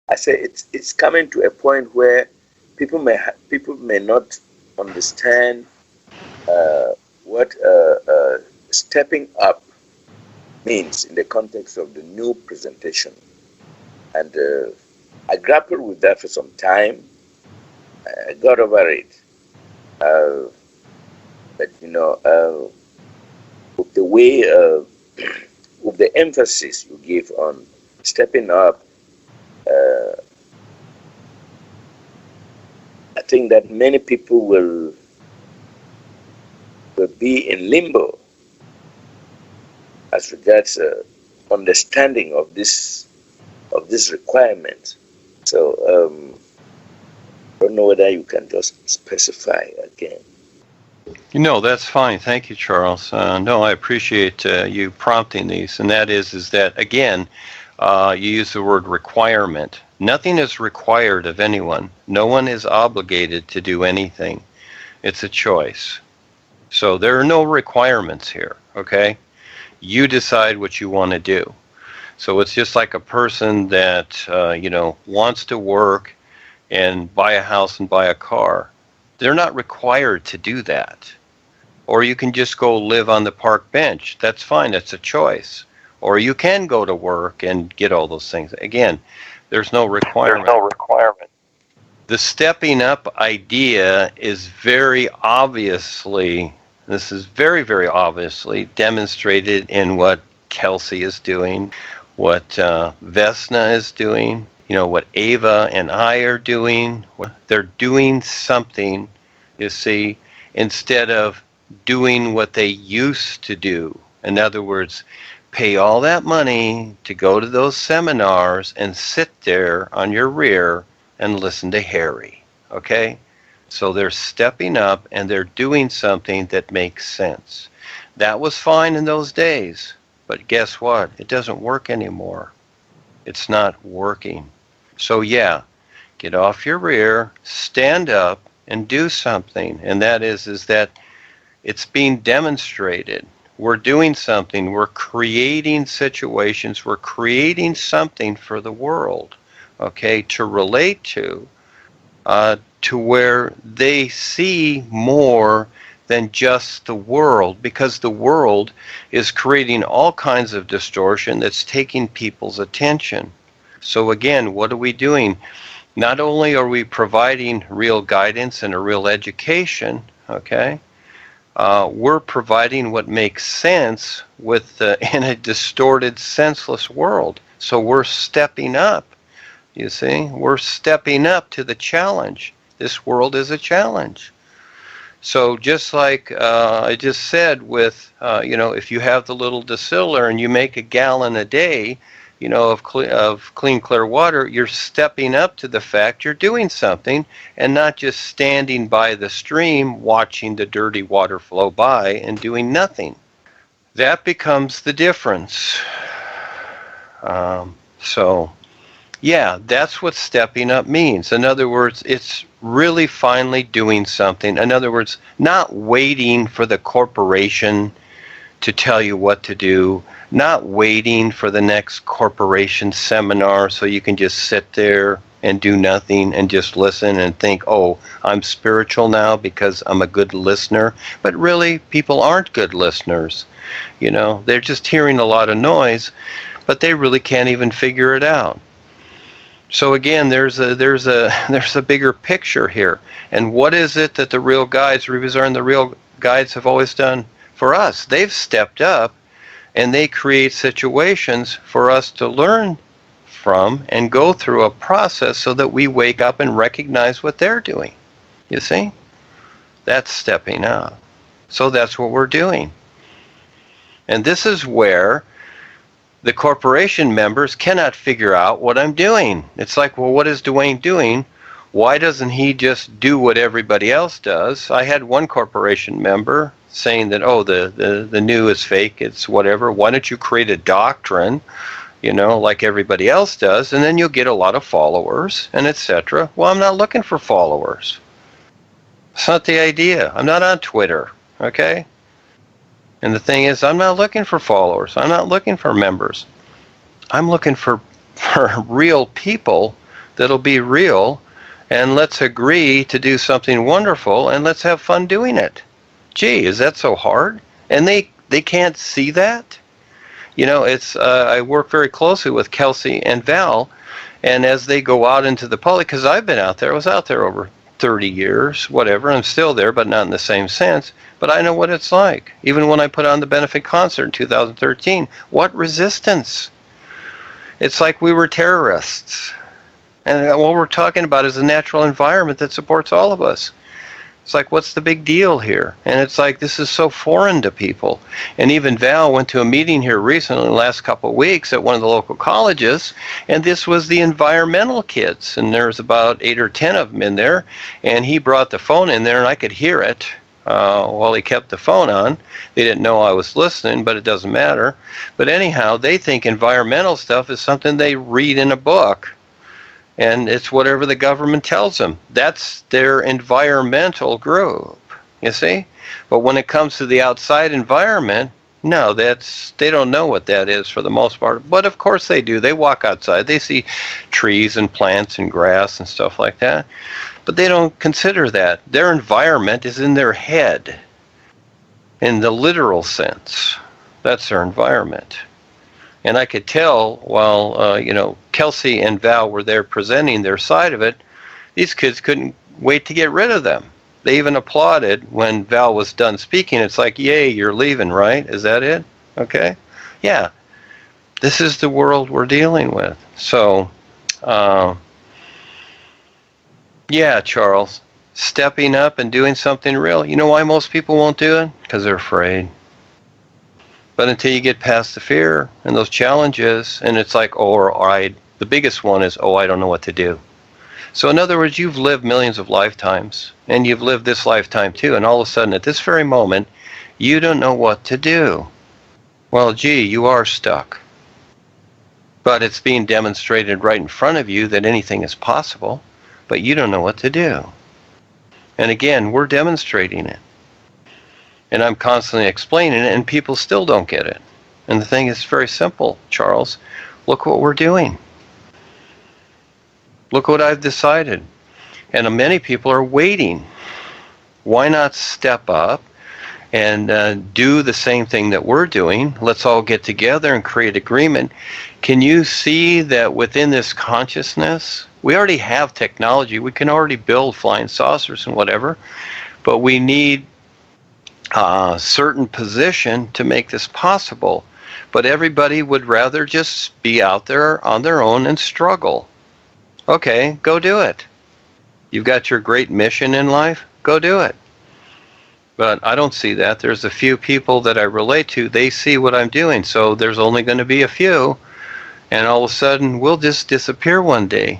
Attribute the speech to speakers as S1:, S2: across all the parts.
S1: I say it's coming to a point where people may not understand uh, what stepping up means in the context of the new presentation, and I grappled with that for some time. I got over it, uh, but with the way, with the emphasis you give on stepping up, uh, I think that many people will be in limbo as regards understanding of this requirement. So I don't know whether you can just specify again.
S2: No, that's fine. Thank you, Charles. No, I appreciate you prompting these, and that is that again, you use the word requirement. Nothing is required of anyone. No one is obligated to do anything. It's a choice. So there are no requirements here. Okay, you decide what you want to do. So it's just like a person that wants to work and buy a house and buy a car. They're not required to do that. Or you can just go live on the park bench. That's fine. That's a choice. Or you can go to work and get all those things. Again, there's no requirement.
S3: There's no requirement.
S2: The stepping up idea is very obviously, this is very, very obviously demonstrated in what Kelsey is doing, what Vesna is doing, what Ava and I are doing. They're doing something, you see, instead of doing what they used to do. In other words, pay all that money to go to those seminars and sit there on your rear and listen to Harry. Okay? So they're stepping up and they're doing something that makes sense. That was fine in those days, but guess what? It doesn't work anymore. It's not working. So yeah, get off your rear, stand up, and do something. And that is that it's being demonstrated. We're doing something. We're creating situations. We're creating something for the world, okay, to relate to where they see more than just the world, because the world is creating all kinds of distortion that's taking people's attention. So again, what are we doing? Not only are we providing real guidance and a real education, okay, we're providing what makes sense in a distorted, senseless world. So we're stepping up, you see? We're stepping up to the challenge. This world is a challenge. So just like I just said with, if you have the little distiller and you make a gallon a day, of clean, clear water, you're stepping up to the fact you're doing something and not just standing by the stream watching the dirty water flow by and doing nothing. That becomes the difference. Yeah, that's what stepping up means. In other words, it's really finally doing something. In other words, not waiting for the corporation to tell you what to do, not waiting for the next corporation seminar so you can just sit there and do nothing and just listen and think, oh, I'm spiritual now because I'm a good listener. But really, people aren't good listeners. They're just hearing a lot of noise, but they really can't even figure it out. So again, there's a bigger picture here. And what is it that the real guides, and the real guides have always done for us? They've stepped up and they create situations for us to learn from and go through a process so that we wake up and recognize what they're doing. You see? That's stepping up. So that's what we're doing. And this is where the corporation members cannot figure out what I'm doing. It's like, well, what is Duane doing? Why doesn't he just do what everybody else does? I had one corporation member saying that, oh, the new is fake, it's whatever. Why don't you create a doctrine, like everybody else does, and then you'll get a lot of followers, and etc. Well, I'm not looking for followers. It's not the idea. I'm not on Twitter, okay? And the thing is, I'm not looking for followers. I'm not looking for members. I'm looking for real people that'll be real, and let's agree to do something wonderful, and let's have fun doing it. Gee, is that so hard? And they can't see that? It's I work very closely with Kelsey and Val, and as they go out into the public, because I've been out there, I was out there over 30 years, whatever, I'm still there, but not in the same sense, but I know what it's like. Even when I put on the benefit concert in 2013, what resistance? It's like we were terrorists. And what we're talking about is a natural environment that supports all of us. It's like, what's the big deal here? And it's like, this is so foreign to people. And even Val went to a meeting here recently, in the last couple of weeks, at one of the local colleges, and this was the environmental kids. And there's about 8 or 10 of them in there, and he brought the phone in there, and I could hear it while he kept the phone on. They didn't know I was listening, but it doesn't matter. But anyhow, they think environmental stuff is something they read in a book. And it's whatever the government tells them. That's their environmental group, you see? But when it comes to the outside environment, no, they don't know what that is for the most part. But of course they do. They walk outside. They see trees and plants and grass and stuff like that. But they don't consider that. Their environment is in their head, in the literal sense. That's their environment. And I could tell while, Kelsey and Val were there presenting their side of it, these kids couldn't wait to get rid of them. They even applauded when Val was done speaking. It's like, yay, you're leaving, right? Is that it? Okay. Yeah. This is the world we're dealing with. So, yeah, Charles, stepping up and doing something real. You know why most people won't do it? Because they're afraid. But until you get past the fear and those challenges, and it's like, the biggest one is, I don't know what to do. So in other words, you've lived millions of lifetimes, and you've lived this lifetime too, and all of a sudden, at this very moment, you don't know what to do. Well, gee, you are stuck. But it's being demonstrated right in front of you that anything is possible, but you don't know what to do. And again, we're demonstrating it. And I'm constantly explaining it, and people still don't get it. And the thing is very simple, Charles. Look what we're doing. Look what I've decided. And many people are waiting. Why not step up and do the same thing that we're doing? Let's all get together and create agreement. Can you see that within this consciousness, we already have technology. We can already build flying saucers and whatever, but we need a certain position to make this possible. But everybody would rather just be out there on their own and struggle. Okay, go do it. You've got your great mission in life, go do it. But I don't see that. There's a few people that I relate to, they see what I'm doing, so there's only going to be a few, and all of a sudden we'll just disappear one day.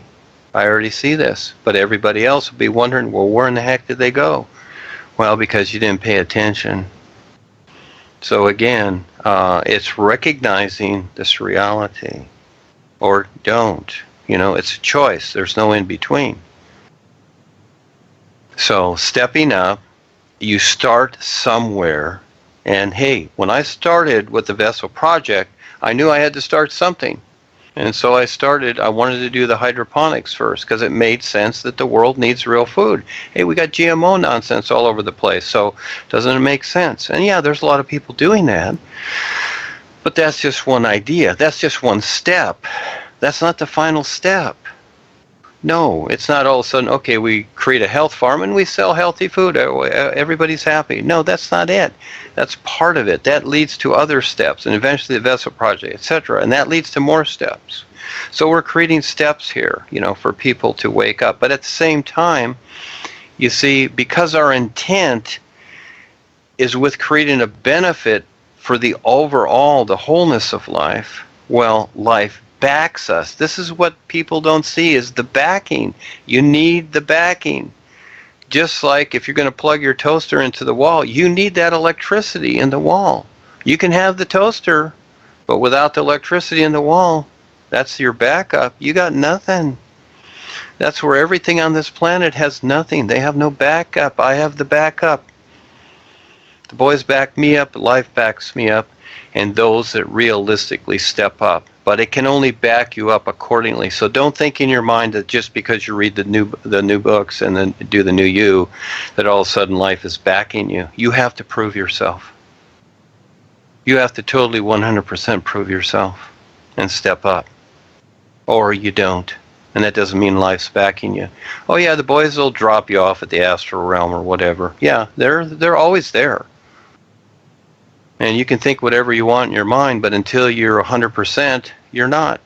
S2: I already see this, but everybody else will be wondering, well, where in the heck did they go? Well, because you didn't pay attention. So again, it's recognizing this reality, or don't. It's a choice. There's no in between. So stepping up, you start somewhere. And hey, when I started with the Vessel Project, I knew I had to start something. And so I wanted to do the hydroponics first because it made sense that the world needs real food. Hey, we got GMO nonsense all over the place, so doesn't it make sense? And yeah, there's a lot of people doing that, but that's just one idea. That's just one step. That's not the final step. No, it's not all of a sudden, okay, we create a health farm and we sell healthy food. Everybody's happy. No, that's not it. That's part of it. That leads to other steps, and eventually the Vessel Project, etc. And that leads to more steps. So we're creating steps here, for people to wake up. But at the same time, you see, because our intent is with creating a benefit for the overall, the wholeness of life, well, life backs us. This is what people don't see, is the backing. You need the backing. Just like if you're going to plug your toaster into the wall, you need that electricity in the wall. You can have the toaster, but without the electricity in the wall, that's your backup. You got nothing. That's where everything on this planet has nothing. They have no backup. I have the backup. The boys back me up, life backs me up, and those that realistically step up. But it can only back you up accordingly. So don't think in your mind that just because you read the new books and then do the new you, that all of a sudden life is backing you. You have to prove yourself. You have to totally 100% prove yourself and step up. Or you don't. And that doesn't mean life's backing you. Oh yeah, the boys will drop you off at the astral realm or whatever. Yeah, they're always there. And you can think whatever you want in your mind, but until you're 100%, you're not.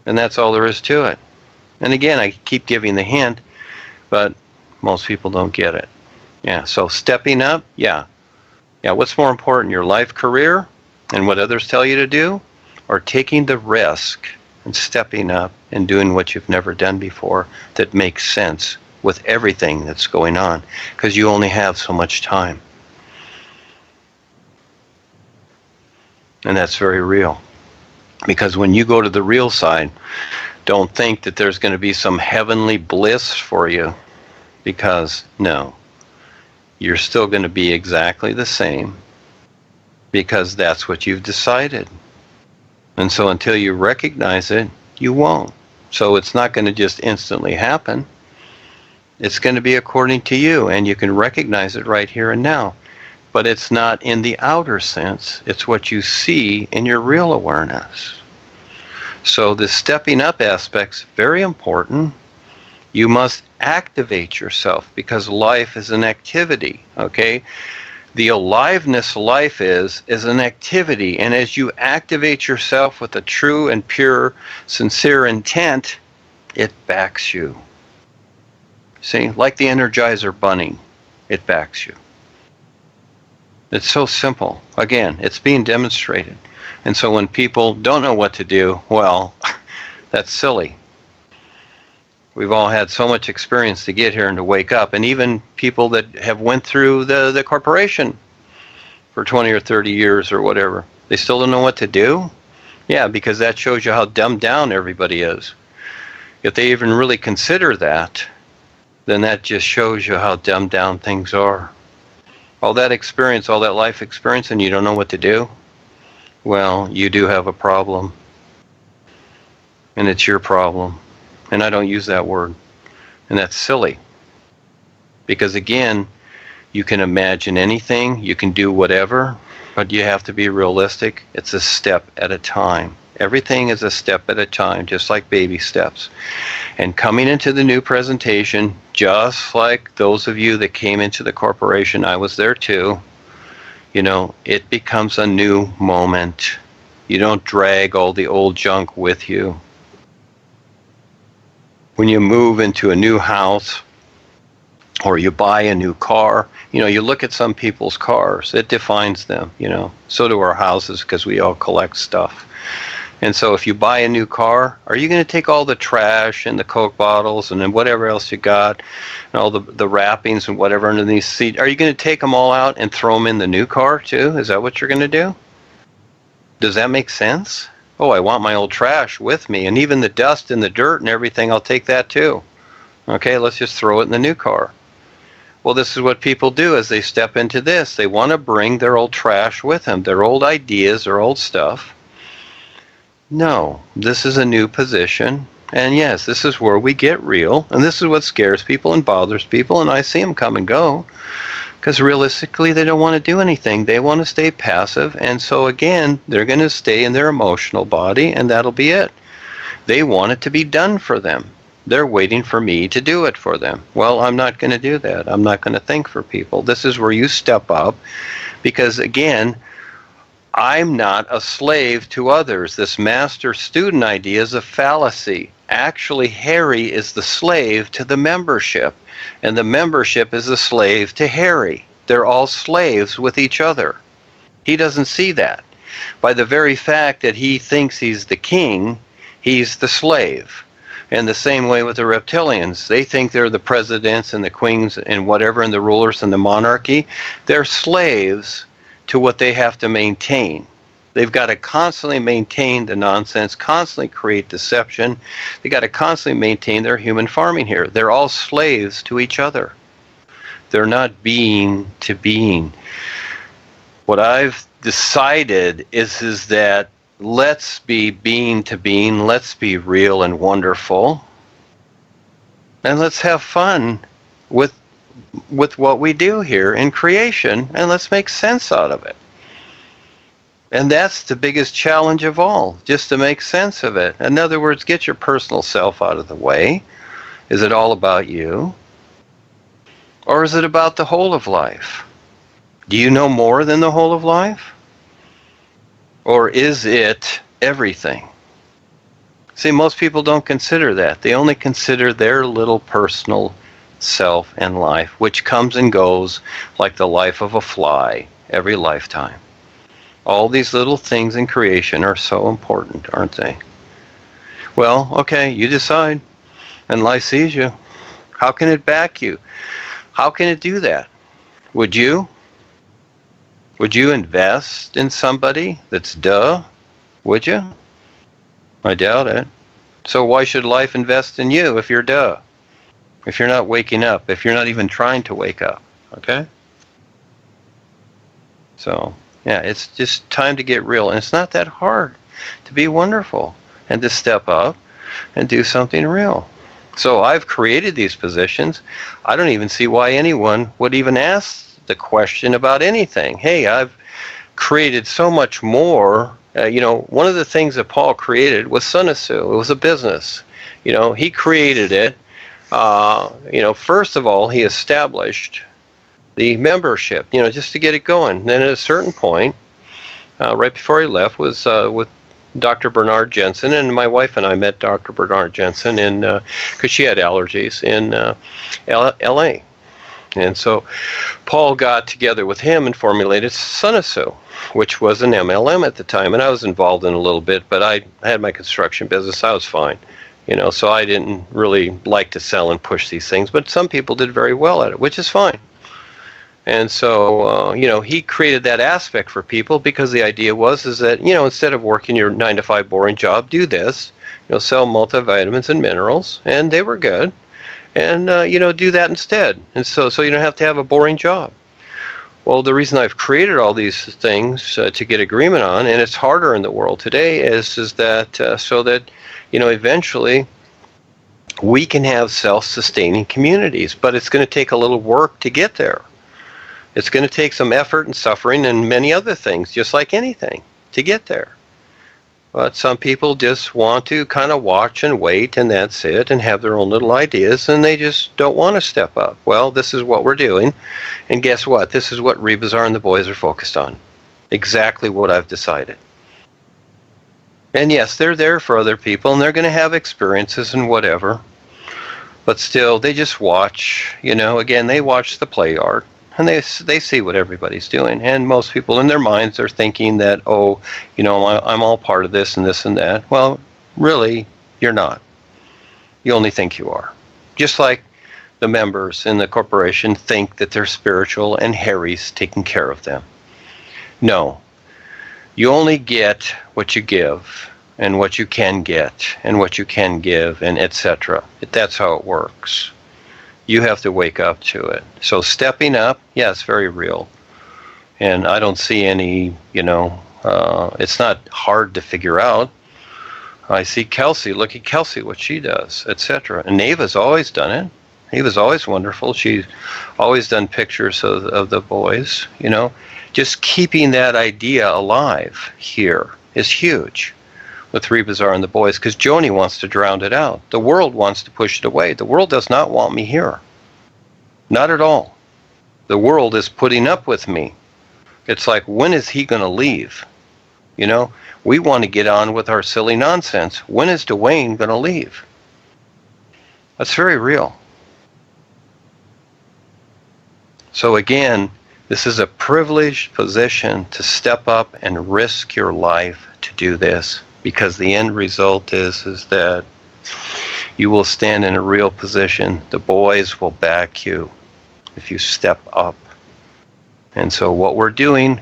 S2: And that's all there is to it. And again, I keep giving the hint, but most people don't get it. Yeah, so stepping up, yeah. Yeah, what's more important, your life career and what others tell you to do, or taking the risk and stepping up and doing what you've never done before that makes sense with everything that's going on, because you only have so much time. And that's very real. Because when you go to the real side, don't think that there's going to be some heavenly bliss for you. Because, no. You're still going to be exactly the same. Because that's what you've decided. And so until you recognize it, you won't. So it's not going to just instantly happen. It's going to be according to you. And you can recognize it right here and now. But it's not in the outer sense. It's what you see in your real awareness. So the stepping up aspect's very important. You must activate yourself because life is an activity, okay? The aliveness life is an activity. And as you activate yourself with a true and pure, sincere intent, it backs you. See, like the Energizer Bunny, it backs you. It's so simple. Again, it's being demonstrated. And so when people don't know what to do, well, that's silly. We've all had so much experience to get here and to wake up. And even people that have went through the corporation for 20 or 30 years or whatever, they still don't know what to do? Yeah, because that shows you how dumbed down everybody is. If they even really consider that, then that just shows you how dumbed down things are. All that experience, all that life experience, and you don't know what to do? Well, you do have a problem. And it's your problem. And I don't use that word. And that's silly. Because again, you can imagine anything, you can do whatever, but you have to be realistic. It's a step at a time. Everything is a step at a time, just like baby steps. And coming into the new presentation, just like those of you that came into the corporation, I was there too, you know, it becomes a new moment. You don't drag all the old junk with you. When you move into a new house or you buy a new car, you know, you look at some people's cars, it defines them, you know. So do our houses because we all collect stuff. And so if you buy a new car, are you going to take all the trash and the Coke bottles and then whatever else you got and all the wrappings and whatever underneath the seat, are you going to take them all out and throw them in the new car too? Is that what you're going to do? Does that make sense? Oh, I want my old trash with me, and even the dust and the dirt and everything, I'll take that too. Okay, let's just throw it in the new car. Well, this is what people do as they step into this. They want to bring their old trash with them, their old ideas, their old stuff. No, this is a new position. And yes, this is where we get real. And this is what scares people and bothers people. And I see them come and go. Because realistically, they don't want to do anything. They want to stay passive. And so again, they're going to stay in their emotional body. And that'll be it. They want it to be done for them. They're waiting for me to do it for them. Well, I'm not going to do that. I'm not going to think for people. This is where you step up. Because again, I'm not a slave to others. This master-student idea is a fallacy. Actually, Harry is the slave to the membership, and the membership is a slave to Harry. They're all slaves with each other. He doesn't see that. By the very fact that he thinks he's the king, he's the slave. And the same way with the reptilians. They think they're the presidents and the queens and whatever, and the rulers and the monarchy. They're slaves to what they have to maintain. They've got to constantly maintain the nonsense, constantly create deception. They got to constantly maintain their human farming here. They're all slaves to each other. They're not being to being. What I've decided is that let's be being to being, let's be real and wonderful, and let's have fun with what we do here in creation, and let's make sense out of it. And that's the biggest challenge of all, just to make sense of it. In other words, get your personal self out of the way. Is it all about you? Or is it about the whole of life? Do you know more than the whole of life? Or is it everything? See, most people don't consider that. They only consider their little personal self and life, which comes and goes like the life of a fly every lifetime. All these little things in creation are so important, aren't they? Well, okay, you decide, and life sees you. How can it back you? How can it do that? Would you? Would you invest in somebody that's duh? Would you? I doubt it. So why should life invest in you if you're duh? If you're not waking up, if you're not even trying to wake up, okay? So, yeah, it's just time to get real. And it's not that hard to be wonderful and to step up and do something real. So I've created these positions. I don't even see why anyone would even ask the question about anything. Hey, I've created so much more. One of the things that Paul created was Sunasu. It was a business. He created it. First of all, he established the membership, just to get it going. Then at a certain point, right before he left, was with Dr. Bernard Jensen, and my wife and I met Dr. Bernard Jensen because she had allergies in L.A. And so Paul got together with him and formulated Sunasu, which was an MLM at the time. And I was involved in a little bit, but I had my construction business. I was fine. So I didn't really like to sell and push these things, but some people did very well at it, which is fine. And so, he created that aspect for people because the idea was that, instead of working your 9-to-5 boring job, do this, sell multivitamins and minerals, and they were good. And, do that instead. And so you don't have to have a boring job. Well, the reason I've created all these things to get agreement on, and it's harder in the world today, is that so that, eventually we can have self-sustaining communities. But it's going to take a little work to get there. It's going to take some effort and suffering and many other things, just like anything, to get there. But some people just want to kind of watch and wait, and that's it, and have their own little ideas, and they just don't want to step up. Well, this is what we're doing, and guess what? This is what Rebazar and the boys are focused on. Exactly what I've decided. And yes, they're there for other people, and they're going to have experiences and whatever. But still, they just watch, again, they watch the play art. And they see what everybody's doing. And most people in their minds are thinking that, I'm all part of this and this and that. Well, really, you're not. You only think you are. Just like the members in the corporation think that they're spiritual and Harry's taking care of them. No. You only get what you give and what you can get and what you can give and etc. That's how it works. You have to wake up to it. So stepping up, it's very real. And I don't see any, it's not hard to figure out. I see Kelsey, look at Kelsey, what she does, etc. And Neva's always done it. Neva's always wonderful. She's always done pictures of the boys, Just keeping that idea alive here is huge with Rebazar and the boys, because Joni wants to drown it out. The world wants to push it away. The world does not want me here. Not at all. The world is putting up with me. It's like, when is he going to leave? We want to get on with our silly nonsense. When is Duane going to leave? That's very real. So again, this is a privileged position to step up and risk your life to do this. Because the end result is that you will stand in a real position. The boys will back you if you step up. And so what we're doing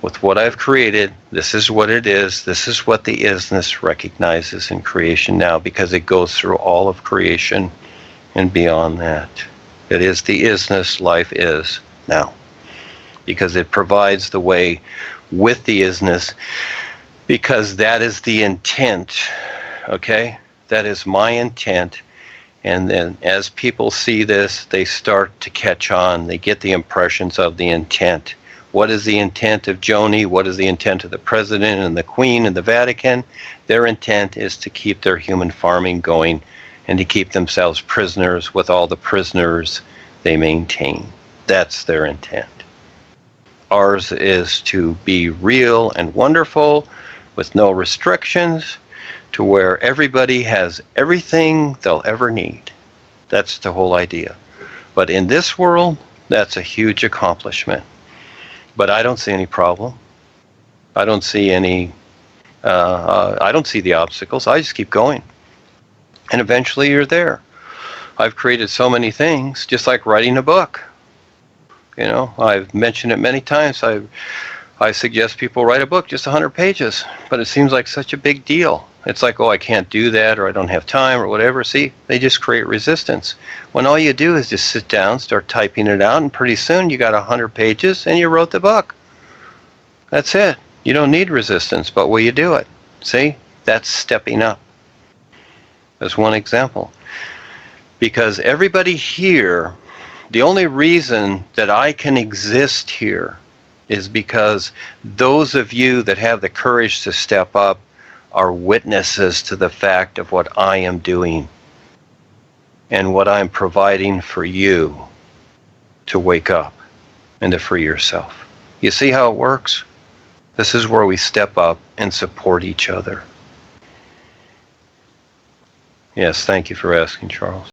S2: with what I've created, this is what it is. This is what the isness recognizes in creation now, because it goes through all of creation and beyond that. It is the isness life is now. Because it provides the way with the isness, because that is the intent, okay? That is my intent. And then as people see this, they start to catch on. They get the impressions of the intent. What is the intent of Joni? What is the intent of the president and the queen and the Vatican? Their intent is to keep their human farming going and to keep themselves prisoners with all the prisoners they maintain. That's their intent. Ours is to be real and wonderful with no restrictions, to where everybody has everything they'll ever need. That's the whole idea. But in this world, that's a huge accomplishment. But I don't see any problem. I don't see any, I don't see the obstacles. I just keep going. And eventually you're there. I've created so many things, just like writing a book. You know, I've mentioned it many times. I suggest people write a book, just 100 pages, but it seems like such a big deal. It's like, oh, I can't do that, or I don't have time, or whatever. See, they just create resistance. When all you do is just sit down, start typing it out, and pretty soon you got 100 pages, and you wrote the book. That's it. You don't need resistance, but will you do it? See, that's stepping up. That's one example. Because everybody here, the only reason that I can exist here is because those of you that have the courage to step up are witnesses to the fact of what I am doing and what I'm providing for you to wake up and to free yourself. You see how it works? This is where we step up and support each other. Yes, thank you for asking, Charles.